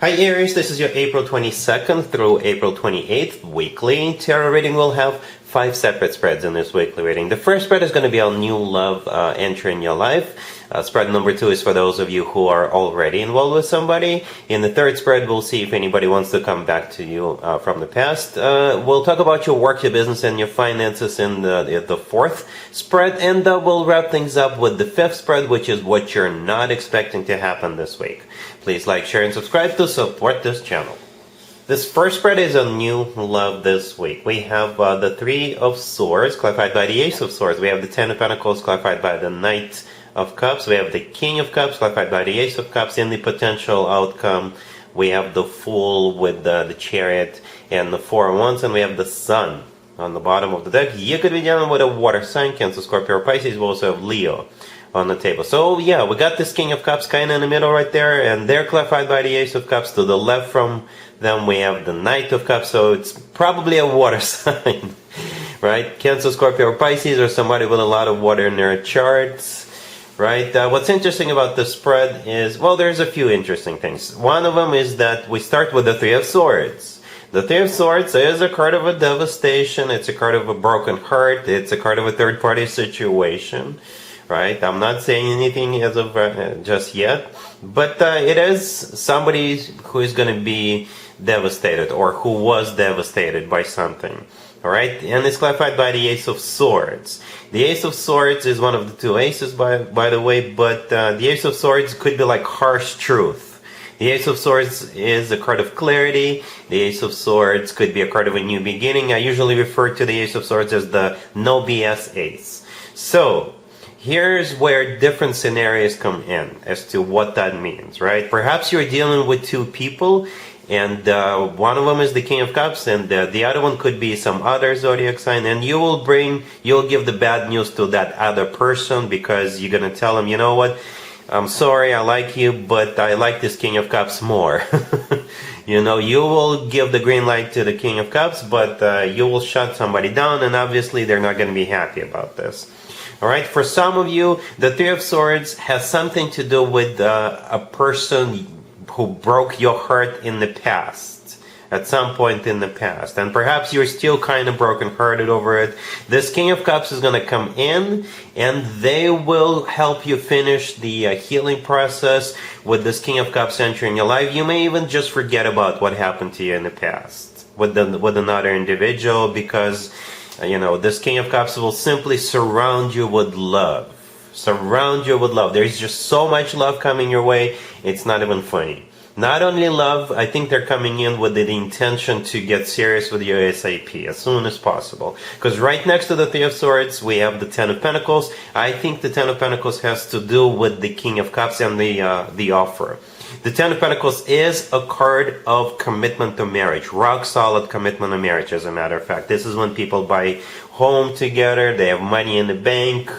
Hi Aries, this is your April 22nd through April 28th weekly tarot reading. We'll have 5 separate spreads in this weekly reading. The first spread is going to be on new love entering your life. Spread number 2 is for those of you who are already involved with somebody. In the third spread, we'll see if anybody wants to come back to you from the past. We'll talk about your work, your business, and your finances in the fourth spread. And we'll wrap things up with the fifth spread, which is what you're not expecting to happen this week. Please like, share, and subscribe to support this channel. This first spread is on new love this week. We have the Three of Swords, clarified by the Ace of Swords. We have the Ten of Pentacles, clarified by the Knight of Cups. We have the King of Cups, clarified by the Ace of Cups. In the potential outcome, we have the Fool with the Chariot and the Four of Wands, and we have the Sun on the bottom of the deck. You could be dealing with a water sign, Cancer, Scorpio, or Pisces. We also have Leo on the table. So yeah, we got this King of Cups kind of in the middle right there, and they're clarified by the Ace of Cups. To the left from them we have the Knight of Cups, so it's probably a water sign, right? Cancer, Scorpio, or Pisces, or somebody with a lot of water in their charts, right? What's interesting about the spread is, well, there's a few interesting things. One of them is that we start with the Three of Swords. The Three of Swords is a card of a devastation. It's a card of a broken heart. It's a card of a third-party situation. Right? I'm not saying anything as of just yet, but it is somebody who is going to be devastated or who was devastated by something. All right? And it's clarified by the Ace of Swords. The Ace of Swords is one of the two aces, by the way, but the Ace of Swords could be like harsh truth. The Ace of Swords is a card of clarity. The Ace of Swords could be a card of a new beginning. I usually refer to the Ace of Swords as the no BS ace. So here's where different scenarios come in as to what that means, right? Perhaps you're dealing with two people, and one of them is the King of Cups, and the other one could be some other zodiac sign, and you'll give the bad news to that other person because you're going to tell them, you know what, I'm sorry, I like you, but I like this King of Cups more. You know, you will give the green light to the King of Cups, but you will shut somebody down, and obviously they're not going to be happy about this. All right, for some of you, the Three of Swords has something to do with a person who broke your heart in the past, at some point in the past. And perhaps you're still kind of brokenhearted over it. This King of Cups is going to come in, and they will help you finish the healing process with this King of Cups entering your life. You may even just forget about what happened to you in the past with another individual, because you know, this King of Cups will simply surround you with love. Surround you with love. There's just so much love coming your way, it's not even funny. Not only love, I think they're coming in with the intention to get serious with you ASAP, as soon as possible. Because right next to the Three of Swords, we have the Ten of Pentacles. I think the Ten of Pentacles has to do with the King of Cups and the offer. The Ten of Pentacles is a card of commitment to marriage, rock solid commitment to marriage, as a matter of fact. This is when people buy home together, they have money in the bank,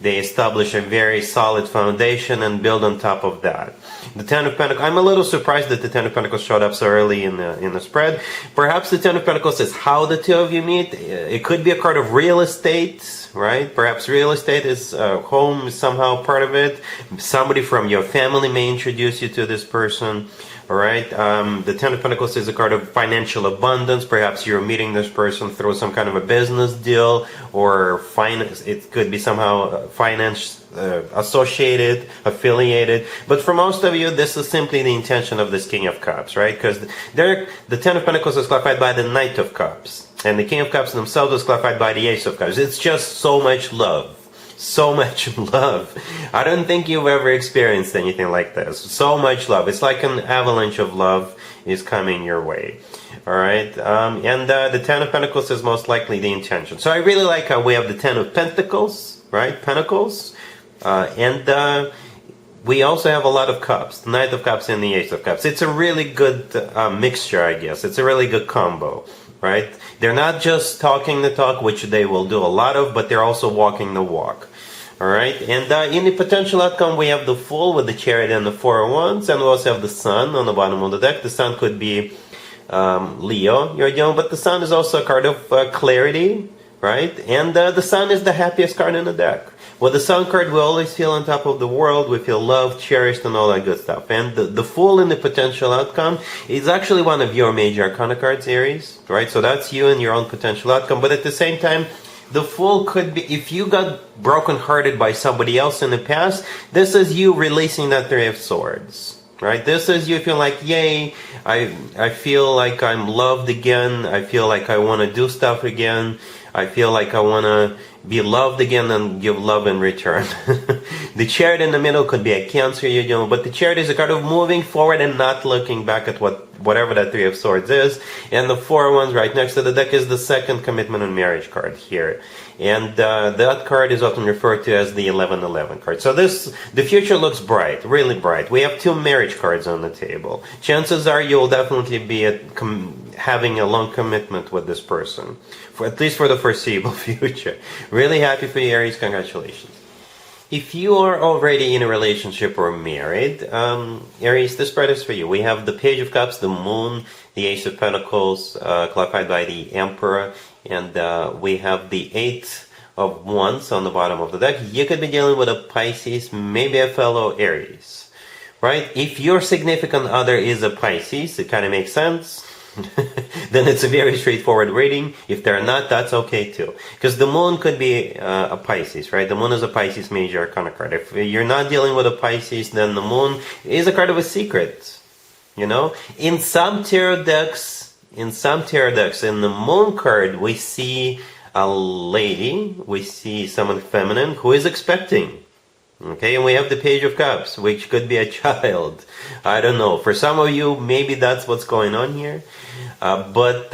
they establish a very solid foundation and build on top of that. The Ten of Pentacles, I'm a little surprised that the Ten of Pentacles showed up so early in the spread. Perhaps the Ten of Pentacles is how the two of you meet. It could be a card of real estate, right? Perhaps real estate is home is somehow part of it. Somebody from your family may introduce you to this person. All right. The Ten of Pentacles is a card of financial abundance. Perhaps you're meeting this person through some kind of a business deal, or finance. It could be somehow finance associated, affiliated. But for most of you, this is simply the intention of this King of Cups, right? Because the Ten of Pentacles is clarified by the Knight of Cups, and the King of Cups themselves is clarified by the Ace of Cups. It's just so much love. So much love. I don't think you've ever experienced anything like this. So much love. It's like an avalanche of love is coming your way. All right. And the Ten of Pentacles is most likely the intention. So I really like how we have the Ten of Pentacles, right? Pentacles. And we also have a lot of cups. The Knight of Cups and the Ace of Cups. It's a really good mixture, I guess. It's a really good combo. Right? They're not just talking the talk, which they will do a lot of, but they're also walking the walk. All right? And in the potential outcome, we have the Fool with the Chariot and the Four of Wands, and we also have the Sun on the bottom of the deck. The Sun could be Leo, you're young, but the Sun is also a card of clarity, right? And the Sun is the happiest card in the deck. With the Sun card, we always feel on top of the world, we feel loved, cherished, and all that good stuff. And the Fool in the potential outcome is actually one of your major arcana cards, Aries, right? So that's you and your own potential outcome. But at the same time, the Fool could be, if you got brokenhearted by somebody else in the past, this is you releasing that Three of Swords. Right? This is you feel like, yay, I feel like I'm loved again. I feel like I want to do stuff again. I feel like I want to be loved again and give love in return. The Chariot in the middle could be a Cancer, but the Chariot is a card of moving forward and not looking back at whatever that Three of Swords is. And the Four Wands right next to the deck is the second commitment and marriage card here. And that card is often referred to as the 1111 card. So the future looks bright, really bright. We have two marriage cards on the table. Chances are you'll definitely be having a long commitment with this person, at least for the foreseeable future. Really happy for you, Aries. Congratulations. If you are already in a relationship or married, Aries, this spread is for you. We have the Page of Cups, the Moon, the Ace of Pentacles, clarified by the Emperor, and we have the Eight of Wands on the bottom of the deck. You could be dealing with a Pisces, maybe a fellow Aries, right? If your significant other is a Pisces, it kind of makes sense. Then it's a very straightforward reading. If they're not, that's okay too. Because the Moon could be a Pisces, right? The Moon is a Pisces major arcana card. If you're not dealing with a Pisces, then the Moon is a card of a secret. In some tarot decks, in the Moon card, we see a lady, we see someone feminine who is expecting. Okay, and we have the Page of Cups, which could be a child. I don't know. For some of you, maybe that's what's going on here. But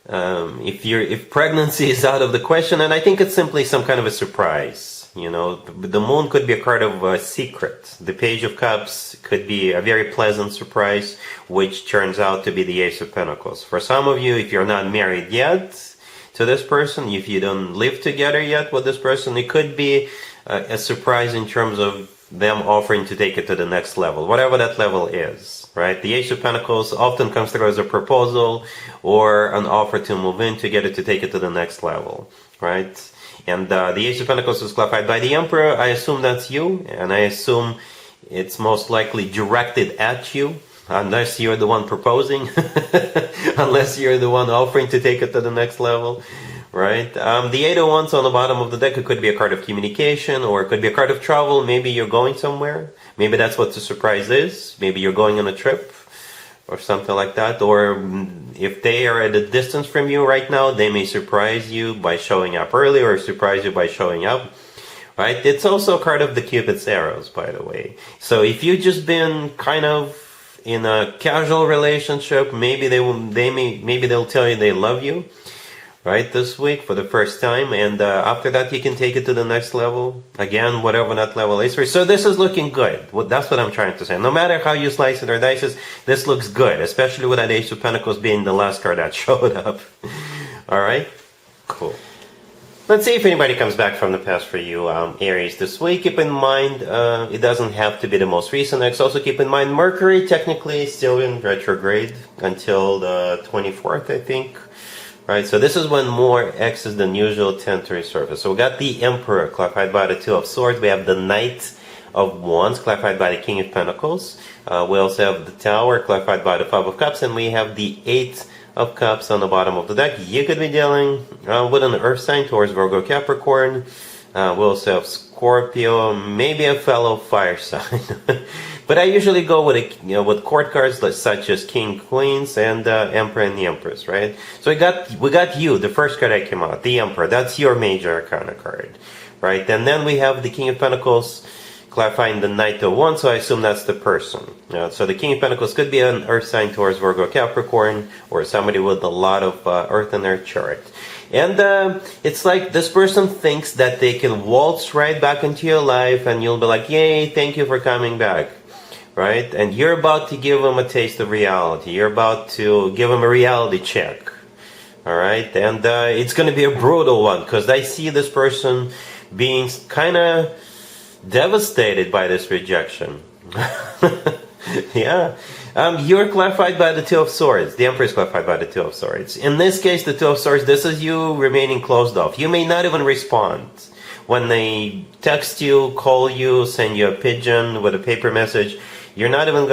if pregnancy is out of the question, and I think it's simply some kind of a surprise. The Moon could be a card of a secret. The Page of Cups could be a very pleasant surprise, which turns out to be the Ace of Pentacles. For some of you, if you're not married yet to this person, if you don't live together yet with this person, it could be a surprise in terms of them offering to take it to the next level, whatever that level is, right? The Ace of Pentacles often comes through as a proposal or an offer to move in together to take it to the next level, right? And the Ace of Pentacles is clarified by the Emperor. I assume that's you, and I assume it's most likely directed at you, unless you're the one proposing, unless you're the one offering to take it to the next level. Right? The Eight of Wands on the bottom of the deck, it could be a card of communication, or it could be a card of travel. Maybe you're going somewhere. Maybe that's what the surprise is. Maybe you're going on a trip or something like that. Or if they are at a distance from you right now, they may surprise you by showing up early or surprise you by showing up. Right? It's also a card of the Cupid's arrows, by the way. So if you've just been kind of in a casual relationship, maybe they'll tell you they love you. Right, this week for the first time, and after that you can take it to the next level, again, whatever that level is. So this is looking good. That's what I'm trying to say. No matter how you slice it or dice it, this looks good, especially with that Ace of Pentacles being the last card that showed up. Alright, cool. Let's see if anybody comes back from the past for you, Aries, this week. Keep in mind, it doesn't have to be the most recent X. Also keep in mind, Mercury technically is still in retrograde until the 24th, I think. Right, so this is when more X's than usual tend to resurface. So we got the Emperor, clarified by the Two of Swords. We have the Knight of Wands, clarified by the King of Pentacles. We also have the Tower, clarified by the Five of Cups. And we have the Eight of Cups on the bottom of the deck. You could be dealing with an Earth sign towards Virgo, Capricorn. We also have Scorpio, maybe a fellow fire sign. But I usually go with with court cards such as King, Queens, and Emperor and the Empress, right? So we got you, the first card that came out, the Emperor. That's your major arcana card, right? And then we have the King of Pentacles clarifying the Knight of Wands, so I assume that's the person. So the King of Pentacles could be an Earth sign towards Virgo, Capricorn, or somebody with a lot of Earth in their chart. And it's like this person thinks that they can waltz right back into your life, and you'll be like, yay, thank you for coming back. Right? And you're about to give them a taste of reality. You're about to give them a reality check. Alright? And it's going to be a brutal one, because I see this person being kind of devastated by this rejection. Yeah. You're clarified by the Two of Swords. The Emperor is clarified by the Two of Swords. In this case, the Two of Swords, this is you remaining closed off. You may not even respond. When they text you, call you, send you a pigeon with a paper message, you're not even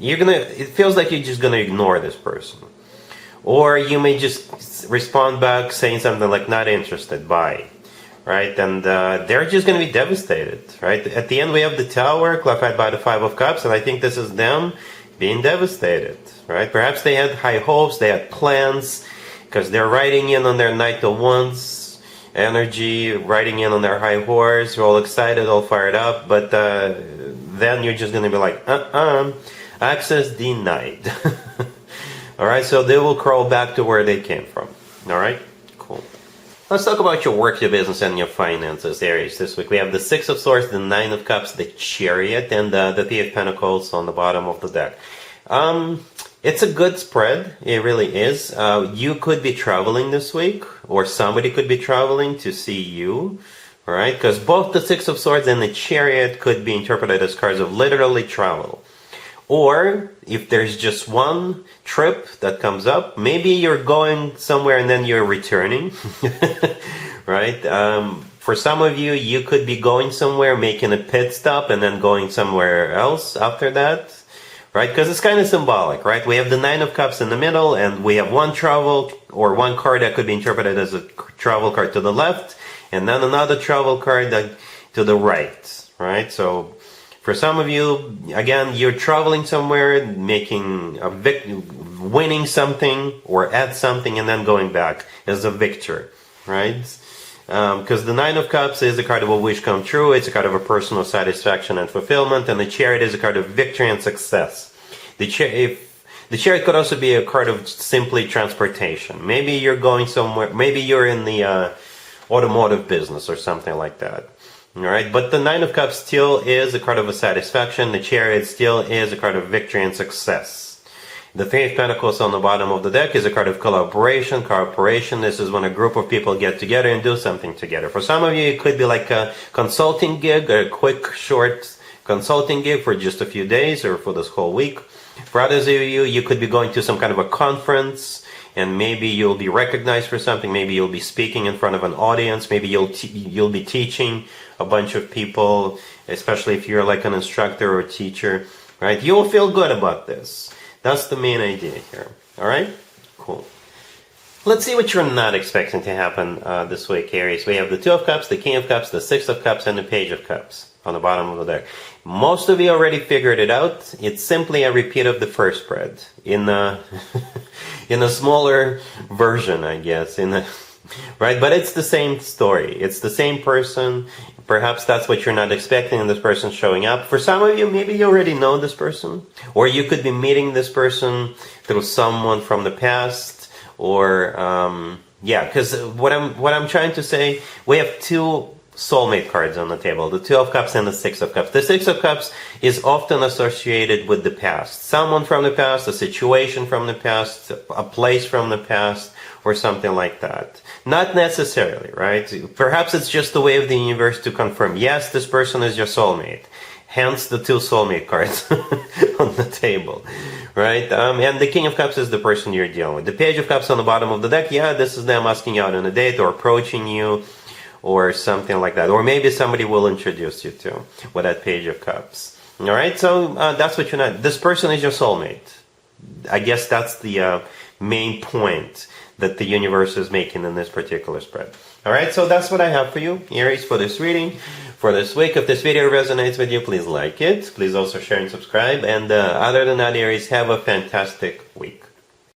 it feels like you're just gonna ignore this person. Or you may just respond back saying something like, not interested, bye. Right? And they're just going to be devastated. Right? At the end, we have the Tower, clarified by the Five of Cups, and I think this is them being devastated. Right? Perhaps they had high hopes, they had plans, because they're riding in on their Knight of Wands energy, riding in on their high horse, all excited, all fired up, but then you're just going to be like, access denied. Alright, so they will crawl back to where they came from. Alright, cool. Let's talk about your work, your business, and your finances, Aries. This week we have the Six of Swords, the Nine of Cups, the Chariot, and the Three of Pentacles on the bottom of the deck. It's a good spread. It really is. You could be traveling this week, or somebody could be traveling to see you. Alright, because both the Six of Swords and the Chariot could be interpreted as cards of literally travel. Or, if there's just one trip that comes up, maybe you're going somewhere and then you're returning, right? For some of you, you could be going somewhere, making a pit stop, and then going somewhere else after that, right? Because it's kind of symbolic, right? We have the Nine of Cups in the middle, and we have one travel, or one card that could be interpreted as a travel card to the left, and then another travel card to the right, right? So, for some of you, again, you're traveling somewhere, winning something or at something, and then going back as a victor, right? Because the Nine of Cups is a card of a wish come true. It's a card of a personal satisfaction and fulfillment, and the Chariot is a card of victory and success. The Chariot could also be a card of simply transportation. Maybe you're going somewhere. Maybe you're in the automotive business or something like that. Alright, but the Nine of Cups still is a card of a satisfaction. The Chariot still is a card of victory and success. The Three of Pentacles on the bottom of the deck is a card of collaboration, cooperation. This is when a group of people get together and do something together. For some of you, it could be like a consulting gig, a quick, short consulting gig for just a few days or for this whole week. For others of you, you could be going to some kind of a conference, and maybe you'll be recognized for something. Maybe you'll be speaking in front of an audience. Maybe you'll be teaching a bunch of people, especially if you're like an instructor or a teacher, right? You'll feel good about this. That's the main idea here. All right? Cool. Let's see what you're not expecting to happen this week, Aries. We have the Two of Cups, the King of Cups, the Six of Cups, and the Page of Cups on the bottom of the deck. Most of you already figured it out. It's simply a repeat of the first spread in a smaller version, I guess. Right? But it's the same story. It's the same person. Perhaps that's what you're not expecting, and this person's showing up. For some of you, maybe you already know this person, or you could be meeting this person through someone from the past, or because what I'm trying to say, we have two soulmate cards on the table, the Two of Cups and the Six of Cups. The Six of Cups is often associated with the past. Someone from the past, a situation from the past, a place from the past, or something like that. Not necessarily, right? Perhaps it's just the way of the universe to confirm, yes, this person is your soulmate. Hence the two soulmate cards on the table, right? And the King of Cups is the person you're dealing with. The Page of Cups on the bottom of the deck, yeah, this is them asking you out on a date or approaching you or something like that. Or maybe somebody will introduce you to with that Page of Cups. All right, so that's what you're not. This person is your soulmate. I guess that's the main point that the universe is making in this particular spread. All right, so that's what I have for you, Aries, for this reading, for this week. If this video resonates with you, please like it. Please also share and subscribe. And other than that, Aries, have a fantastic week.